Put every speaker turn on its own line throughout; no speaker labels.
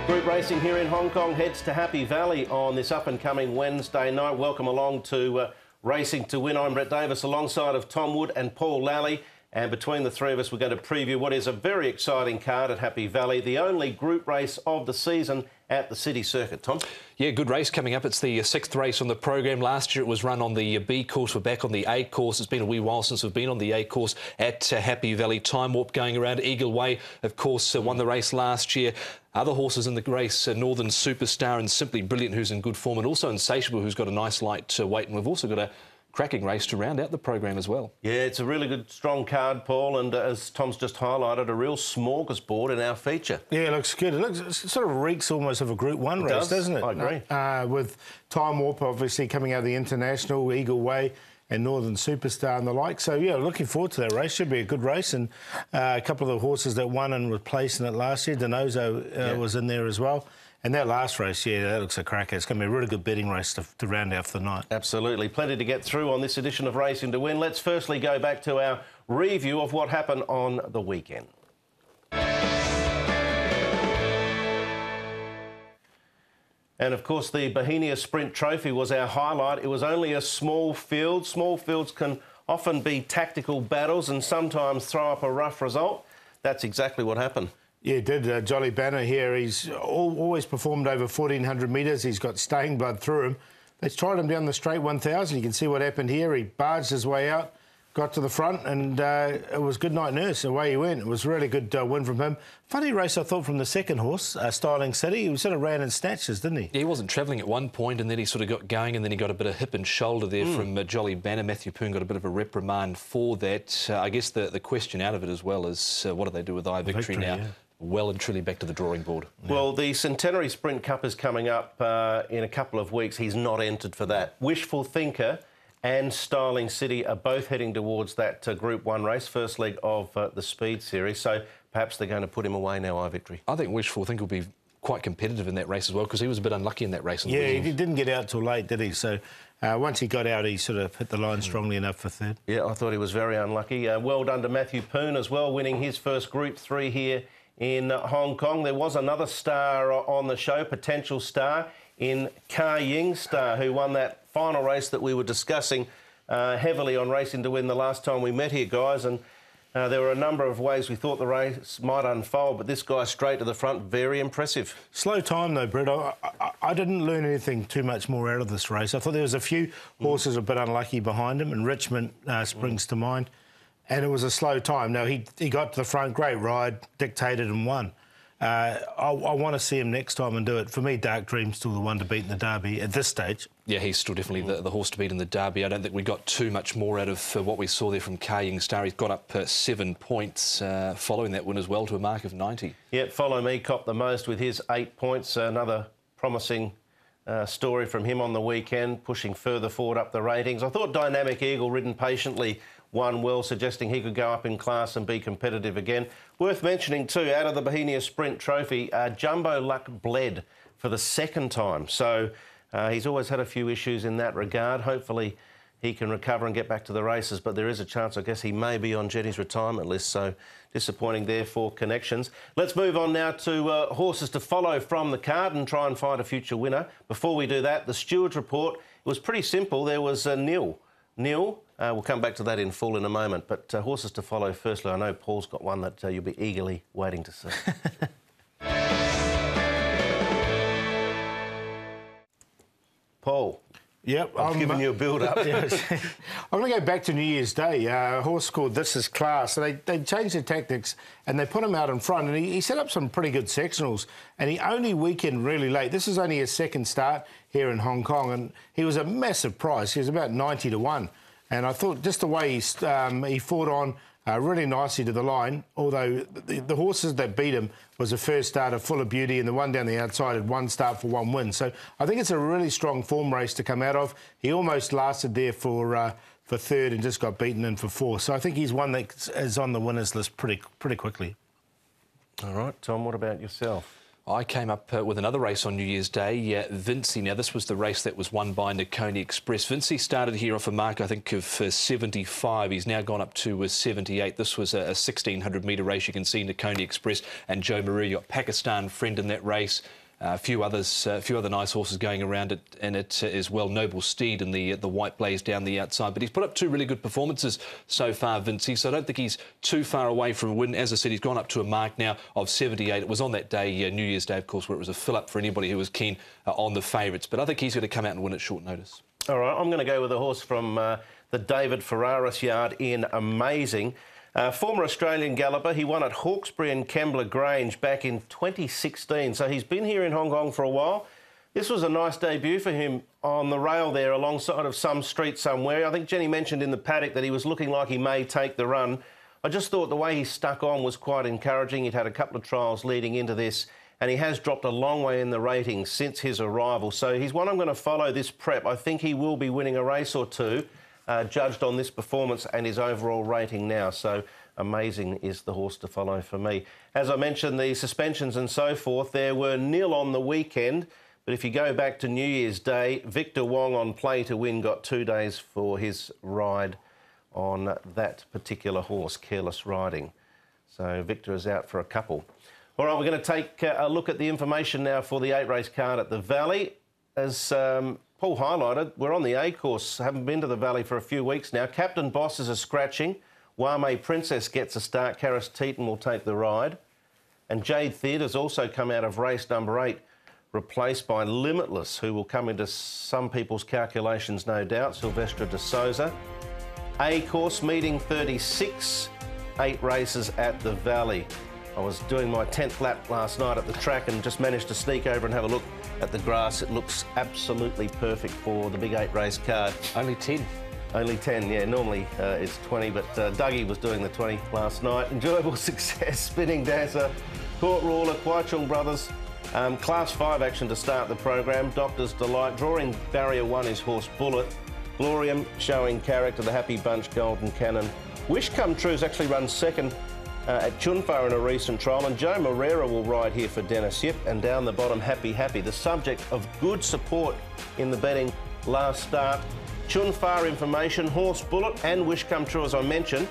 Group racing here in Hong Kong heads to Happy Valley on this up-and-coming Wednesday night. Welcome along to Racing to Win. I'm Brett Davis alongside of Tom Wood and Paul Lally. And between the three of us, we're going to preview what is a very exciting card at Happy Valley, the only group race of the season at the City Circuit. Tom?
Yeah, good race coming up. It's the sixth race on the program. Last year it was run on the B course. We're back on the A course. It's been a wee while since we've been on the A course at Happy Valley. Time Warp going around. Eagle Way, of course, won the race last year. Other horses in the race, Northern Superstar and Simply Brilliant, who's in good form, and also Insatiable, who's got a nice light weight. And we've also got a cracking race to round out the program as well. Yeah, it's a really good, strong card, Paul, and as Tom's just highlighted, a real smorgasbord in our feature. Yeah,
it looks good. It sort of reeks almost of a Group 1 race, doesn't it?
I agree.
With Time Warp obviously coming out of the International, Eagle Way and Northern Superstar and the like. So, yeah, looking forward to that race. Should be a good race. And a couple of the horses that won and were placed in it last year, Denozo was in there as well. And that last race, yeah, that looks a cracker. It's going to be a really good betting race to round out the night.
Absolutely. Plenty to get through on this edition of Racing to Win. Let's firstly go back to our review of what happened on the weekend. And, of course, the Bohemia Sprint Trophy was our highlight. It was only a small field. Small fields can often be tactical battles and sometimes throw up a rough result. That's exactly what happened.
Yeah, it did. Jolly Banner here, he's always performed over 1,400 metres. He's got staying blood through him. They tried him down the straight 1,000. You can see what happened here. He barged his way out, got to the front, and it was good night nurse. Away he went. It was a really good win from him. Funny race, I thought, from the second horse, Styling City. He sort of ran in snatches, didn't he?
Yeah, he wasn't travelling at one point, and then he sort of got going, and then he got a bit of hip and shoulder there from Jolly Banner. Matthew Poon got a bit of a reprimand for that. I guess the question out of it as well is what do they do with Victory now? Yeah. Well and truly back to the drawing board.
Well, the Centenary Sprint Cup is coming up in a couple of weeks. He's not entered for that. Wishful Thinker and Styling City are both heading towards that Group 1 race, first leg of the Speed Series. So perhaps they're going to put him away now, Victory.
I think Wishful Thinker will be quite competitive in that race as well, because he was a bit unlucky in that race.
Yeah, he didn't get out till late, did he? So once he got out, he sort of hit the line strongly enough for third.
Yeah, I thought he was very unlucky. Well done to Matthew Poon as well, winning his first Group 3 here in Hong Kong. There was another star on the show, potential star, in Ka Ying Star, who won that final race that we were discussing heavily on Racing to Win the last time we met here, guys. And there were a number of ways we thought the race might unfold, but this guy straight to the front, very impressive.
Slow time, though, Brett. I didn't learn anything too much more out of this race. I thought there was a few horses a bit unlucky behind him, and Richmond springs to mind. And it was a slow time. Now, he got to the front, great ride, dictated and won. I want to see him next time and do it. For me, Dark Dream's still the one to beat in the Derby at this stage.
Yeah, he's still definitely the horse to beat in the Derby. I don't think we got too much more out of what we saw there from Ka Ying Star. He's got up 7 points following that win as well to a mark of 90.
Yeah, Follow Me copped the most with his 8 points. Another promising story from him on the weekend, pushing further forward up the ratings. I thought Dynamic Eagle, ridden patiently, won well, suggesting he could go up in class and be competitive again. Worth mentioning too, out of the Bohemia Sprint Trophy, Jumbo Luck bled for the second time. So he's always had a few issues in that regard. Hopefully he can recover and get back to the races, but there is a chance, I guess, he may be on Jenny's retirement list. So disappointing there for Connections. Let's move on now to horses to follow from the card and try and find a future winner. Before we do that, the Stewards report, it was pretty simple. There was nil. We'll come back to that in full in a moment, but horses to follow firstly. I know Paul's got one that you'll be eagerly waiting to see. Paul.
Yep.
I'm giving you a build-up.
Yes. I'm going to go back to New Year's Day. A horse called This Is Class. So they changed their tactics and they put him out in front, and he set up some pretty good sectionals, and he only weakened really late. This is only his second start here in Hong Kong, and he was a massive price. He was about 90 to 1. And I thought just the way he fought on really nicely to the line, although the horses that beat him was the first starter, Full of Beauty, and the one down the outside had one start for one win. So I think it's a really strong form race to come out of. He almost lasted there for third and just got beaten in for fourth. So I think he's one that is on the winners list pretty quickly.
All right, Tom, what about yourself?
I came up with another race on New Year's Day, Vincey. Now, this was the race that was won by Nakoni Express. Vincey started here off a mark, I think, of 75. He's now gone up to 78. This was a 1,600-metre race. You can see Nakoni Express and Joe Marie, got Pakistan Friend in that race. A few other nice horses going around it, and it as well. Noble Steed and the White Blaze down the outside. But he's put up two really good performances so far, Vincey, so I don't think he's too far away from a win. As I said, he's gone up to a mark now of 78. It was on that day, New Year's Day, of course, where it was a fill-up for anybody who was keen on the favourites. But I think he's going to come out and win at short notice. All
right, I'm going to go with a horse from the David Ferraris yard in Amazing. Former Australian galloper, he won at Hawkesbury and Kembla Grange back in 2016, so he's been here in Hong Kong for a while. This was a nice debut for him on the rail there alongside of some street somewhere. I think Jenny mentioned in the paddock that he was looking like he may take the run. I just thought the way he stuck on was quite encouraging. He'd had a couple of trials leading into this, and he has dropped a long way in the ratings since his arrival. So he's one I'm going to follow this prep. I think he will be winning a race or two, judged on this performance and his overall rating now. So Amazing is the horse to follow for me. As I mentioned, the suspensions and so forth, there were nil on the weekend. But if you go back to New Year's Day, Victor Wong on Play to Win got 2 days for his ride on that particular horse, Careless Riding. So Victor is out for a couple. All right, we're going to take a look at the information now for the 8-race card at the Valley. As Paul highlighted, we're on the A course. Haven't been to the Valley for a few weeks now. Captain Boss is a scratching. Wame Princess gets a start. Karis Teton will take the ride. And Jade Theatre's also come out of race number 8, replaced by Limitless, who will come into some people's calculations, no doubt. Silvestre de Souza. A course, meeting 36, 8 races at the Valley. I was doing my 10th lap last night at the track and just managed to sneak over and have a look at the grass. It looks absolutely perfect for the big 8-race card.
Only 10.
Only 10, yeah. Normally it's 20, but Dougie was doing the 20 last night. Enjoyable Success, Spinning Dancer, Court Ruler, Kwai Chung Brothers. Class 5 action to start the program. Doctor's Delight. Drawing barrier 1 is Horse Bullet. Glorium showing character, the Happy Bunch, Golden Cannon. Wish Come True's actually run second at Chunfar in a recent trial, and Joe Morera will ride here for Dennis Yip. And down the bottom, Happy Happy, the subject of good support in the betting last start. Chunfar information, Horse Bullet and Wish Come True, as I mentioned,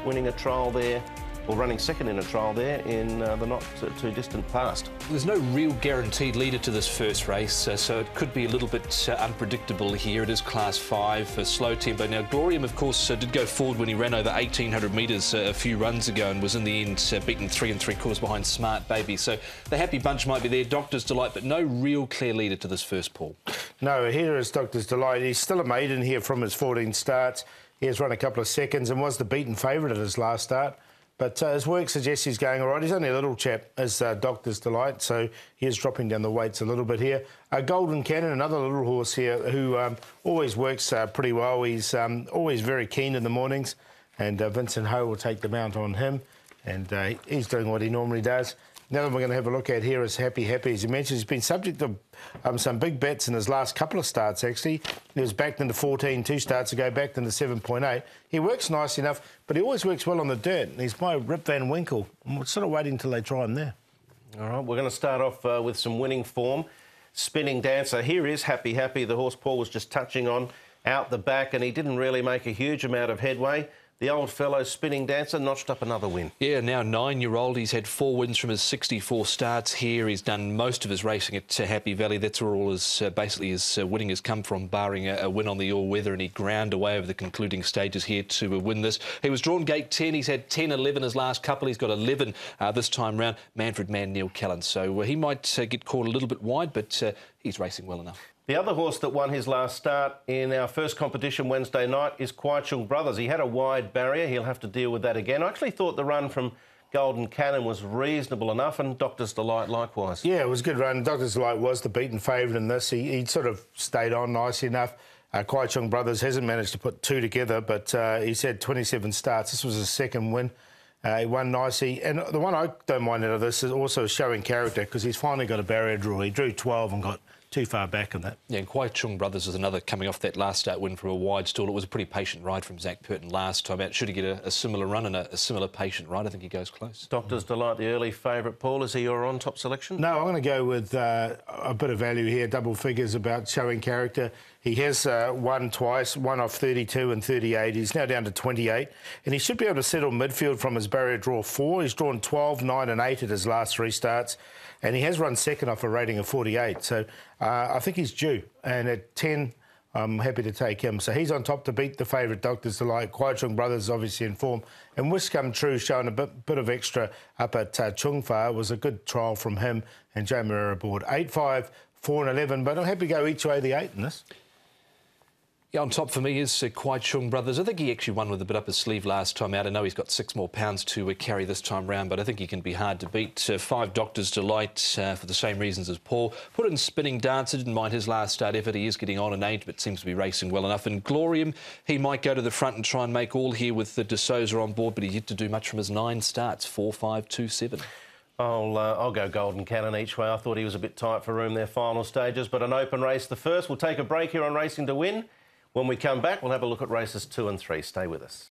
winning a trial there, or running second in a trial there in the not too distant past.
There's no real guaranteed leader to this first race, so it could be a little bit unpredictable here. It is Class 5, a slow tempo. Now, Glorium, of course, did go forward when he ran over 1,800 metres a few runs ago and was in the end beaten 3 3/4 behind Smart Baby. So the Happy Bunch might be there, Doctor's Delight, but no real clear leader to this first pool.
No, here is Doctor's Delight. He's still a maiden here from his 14 starts. He has run a couple of seconds and was the beaten favourite at his last start. But his work suggests he's going all right. He's only a little chap, as Doctor's Delight, so he is dropping down the weights a little bit here. Golden Cannon, another little horse here who always works pretty well. He's always very keen in the mornings, and Vincent Ho will take the mount on him, and he's doing what he normally does. Now that we're going to have a look at here is Happy Happy. As you mentioned, he's been subject to some big bets in his last couple of starts, actually. He was backed into 14 2 starts ago, backed into 7.8. He works nice enough, but he always works well on the dirt. He's by Rip Van Winkle. I'm sort of waiting until they try him there.
All right, we're going to start off with some winning form. Spinning Dancer. Here is Happy Happy. The horse Paul was just touching on out the back, and he didn't really make a huge amount of headway. The old fellow Spinning Dancer notched up another win. Yeah,
now 9-year-old. He's had 4 wins from his 64 starts here. He's done most of his racing at Happy Valley. That's where all his basically his winning has come from, barring a win on the all-weather, and he ground away over the concluding stages here to win this. He was drawn gate 10. He's had 10, 11 his last couple. He's got 11 this time round. Manfred Man, Neil Callan. So he might get caught a little bit wide, but he's racing well enough.
The other horse that won his last start in our first competition Wednesday night is Kwai Chung Brothers. He had a wide barrier. He'll have to deal with that again. I actually thought the run from Golden Cannon was reasonable enough, and Doctor's Delight likewise.
Yeah, it was a good run. Doctor's Delight was the beaten favourite in this. He sort of stayed on nicely enough. Kwai Chung Brothers hasn't managed to put 2 together, but he's had 27 starts. This was his second win. He won nicely. And the one I don't mind out of this is also showing character, because he's finally got a barrier draw. He drew 12 and got too far back on that.
Yeah, and Kwai Chung Brothers is another coming off that last start win from a wide stall. It was a pretty patient ride from Zach Purton last time out. Should he get a similar run and a similar patient ride, I think he goes close.
Doctor's Delight, the early favourite. Paul, is he your on-top selection?
No, I'm going to go with a bit of value here, double figures about showing character. He has won twice, one off 32 and 38. He's now down to 28, and he should be able to settle midfield from his barrier draw 4. He's drawn 12, 9 and 8 at his last 3 starts, and he has run second off a rating of 48. So I think he's due, and at 10, I'm happy to take him. So he's on top to beat the favourite Doctors Delight. Kwai Chung Brothers obviously in form, and Wish Come True showing a bit of extra up at Chung Fa. It was a good trial from him and Joe Moreira aboard. 8, 5, 4 and 11, but I'm happy to go each way the 8 in this.
Yeah, on top for me is Kwai Chung Brothers. I think he actually won with a bit up his sleeve last time out. I know he's got 6 more pounds to carry this time round, but I think he can be hard to beat. 5 Doctors Delight for the same reasons as Paul. Put in Spinning Dancer, didn't mind his last start effort. He is getting on in age, but seems to be racing well enough. And Glorium, he might go to the front and try and make all here with the De Souza on board, but he's yet to do much from his 9 starts. 4, 5, 2, 7.
I'll go Golden Cannon each way. I thought he was a bit tight for room their final stages, but an open race the first. We'll take a break here on Racing to Win. When we come back, we'll have a look at races 2 and 3. Stay with us.